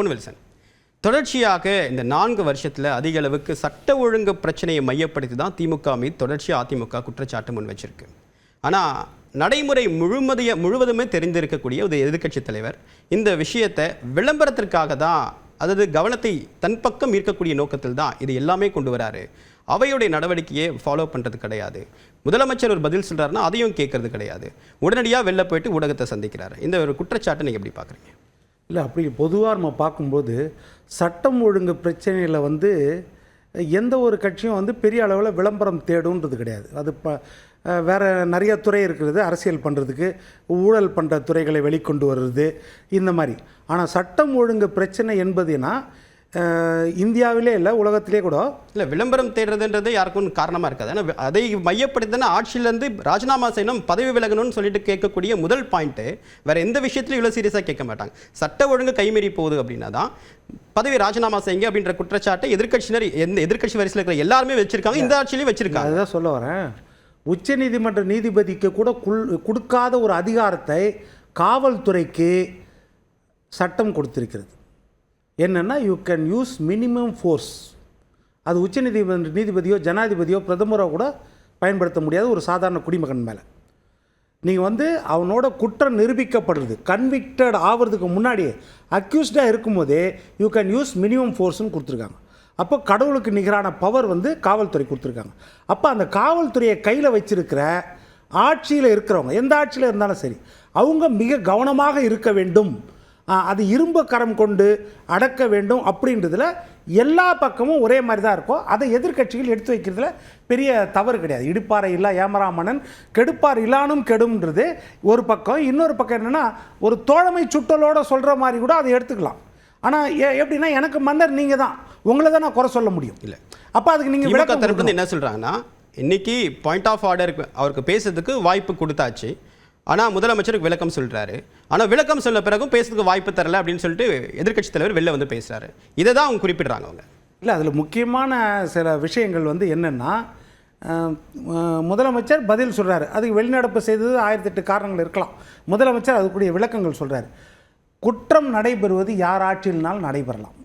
பொன் Wilson, தொடர்ச்சியாக இந்த 4 வருஷத்தில் அதிக அளவுக்கு சட்ட ஒழுங்கு பிரச்சனையை மையப்படுத்தி தான் திமுக மீது தொடர்ச்சியாக அதிமுக குற்றச்சாட்டு முன் வச்சிருக்கு. ஆனால் நடைமுறை முழுவதுமே தெரிந்திருக்கக்கூடிய ஒரு எதிர்க்கட்சி தலைவர் இந்த விஷயத்தை விளம்பரத்திற்காக தான், அதாவது கவனத்தை தன் பக்கம் ஈர்க்கக்கூடிய நோக்கத்தில் தான் இது எல்லாமே கொண்டு வராரு. அவையுடைய நடவடிக்கையை ஃபாலோ பண்ணுறது கிடையாது. முதலமைச்சர் ஒரு பதில் சொல்கிறாருன்னா அதையும் கேட்கறது கிடையாது. உடனடியாக வெளில போயிட்டு ஊடகத்தை சந்திக்கிறாரு. இந்த ஒரு குற்றச்சாட்டை நீங்கள் எப்படி பார்க்குறீங்க? இல்லை, அப்படி பொதுவாக நம்ம பார்க்கும்போது சட்டம் ஒழுங்கு பிரச்சனையில் எந்த ஒரு கட்சியும் பெரிய அளவில் விளம்பரம் தேடுன்றது கிடையாது. அது வேறு நிறைய துறை இருக்கிறது, அரசியல் பண்ணுறதுக்கு, ஊழல் பண்ணுற துறைகளை வெளிக்கொண்டு வர்றது, இந்த மாதிரி. ஆனால் சட்டம் ஒழுங்கு பிரச்சனை என்பதுனா இந்தியாவிலே இல்லை, உலகத்திலே கூட இல்லை, விளம்பரம் தேடுறதுன்றது யாருக்கும் காரணமாக இருக்காது. ஆனால் அதை மையப்படுத்தி தானே ஆட்சியிலேருந்து ராஜினாமா செய்யணும், பதவி விலகணும்னு சொல்லிட்டு கேட்கக்கூடிய முதல் பாயிண்ட்டு வேறு எந்த விஷயத்துலையும் இவ்வளோ சீரியஸாக கேட்க மாட்டாங்க. சட்ட ஒழுங்கு கைமீறி போகுது அப்படின்னா தான் பதவி ராஜினாமா செய்யுங்க அப்படின்ற குற்றச்சாட்டை எதிர்க்கட்சியினர் எதிர்க்கட்சி வரிசையில் இருக்கிற எல்லாருமே வச்சிருக்காங்க, இந்த ஆட்சியிலையும் வச்சிருக்காங்க. அதுதான் சொல்ல வரேன். உச்சநீதிமன்ற நீதிபதிக்கு கூட கொடுக்காத ஒரு அதிகாரத்தை காவல்துறைக்கு சட்டம் கொடுத்திருக்கிறது. என்னென்னா, you can use minimum force. அது உச்சநீதிமன்ற நீதிபதியோ ஜனாதிபதியோ பிரதமரோ கூட பயன்படுத்த முடியாத ஒரு சாதாரண குடிமகன் மேலே நீங்கள் அவனோட குற்றம் நிரூபிக்கப்படுறது, கன்விக்டட் ஆகிறதுக்கு முன்னாடியே அக்யூஸ்டாக இருக்கும்போதே யூ கேன் யூஸ் மினிமம் ஃபோர்ஸ்னு கொடுத்துருக்காங்க. அப்போ கடவுளுக்கு நிகரான பவர் காவல்துறை கொடுத்துருக்காங்க. அப்போ அந்த காவல்துறையை கையில் வச்சிருக்கிற ஆட்சியில் இருக்கிறவங்க, எந்த ஆட்சியில் இருந்தாலும் சரி, அவங்க மிக கவனமாக இருக்க வேண்டும். அது இரும்பு கரம் கொண்டு அடக்க வேண்டும் அப்படின்றதுல எல்லா பக்கமும் ஒரே மாதிரி தான் இருக்கும். அதை எதிர்க்கட்சிகள் எடுத்து வைக்கிறதுல பெரிய தவறு கிடையாது. இடுப்பாறை இல்லா ஏமராமணன் கெடுப்பார் இல்லானும் கெடும்ன்றது ஒரு பக்கம். இன்னொரு பக்கம் என்னென்னா, ஒரு தோழமை சுட்டலோடு சொல்கிற மாதிரி கூட அதை எடுத்துக்கலாம். ஆனால் எப்படின்னா, எனக்கு மன்னர் நீங்கள் தான், உங்களை தான் நான் குறை சொல்ல முடியும். இல்லை, அப்போ அதுக்கு நீங்கள் விளக்கம் தரப்பு என்ன சொல்கிறாங்கன்னா, இன்னைக்கு பாயிண்ட் ஆஃப் ஆர்டர் அவருக்கு பேசுறதுக்கு வாய்ப்பு கொடுத்தாச்சு, ஆனால் முதலமைச்சருக்கு விளக்கம் சொல்கிறாரு. ஆனால் விளக்கம் சொல்ல பிறகும் பேசுறதுக்கு வாய்ப்பு தரல அப்படின்னு சொல்லிட்டு எதிர்க்கட்சி தலைவர் வெளில பேசுகிறாரு. இதை தான் அவங்க குறிப்பிடுறாங்க. அவங்க இல்லை, அதில் முக்கியமான சில விஷயங்கள் என்னென்னா, முதலமைச்சர் பதில் சொல்கிறாரு. அதுக்கு வெளிநடப்பு செய்தது 1008 காரணங்கள் இருக்கலாம். முதலமைச்சர் அதுக்குரிய விளக்கங்கள் சொல்கிறார். குற்றம் நடைபெறுவது யார் ஆட்சியினாலும் நடைபெறலாம்.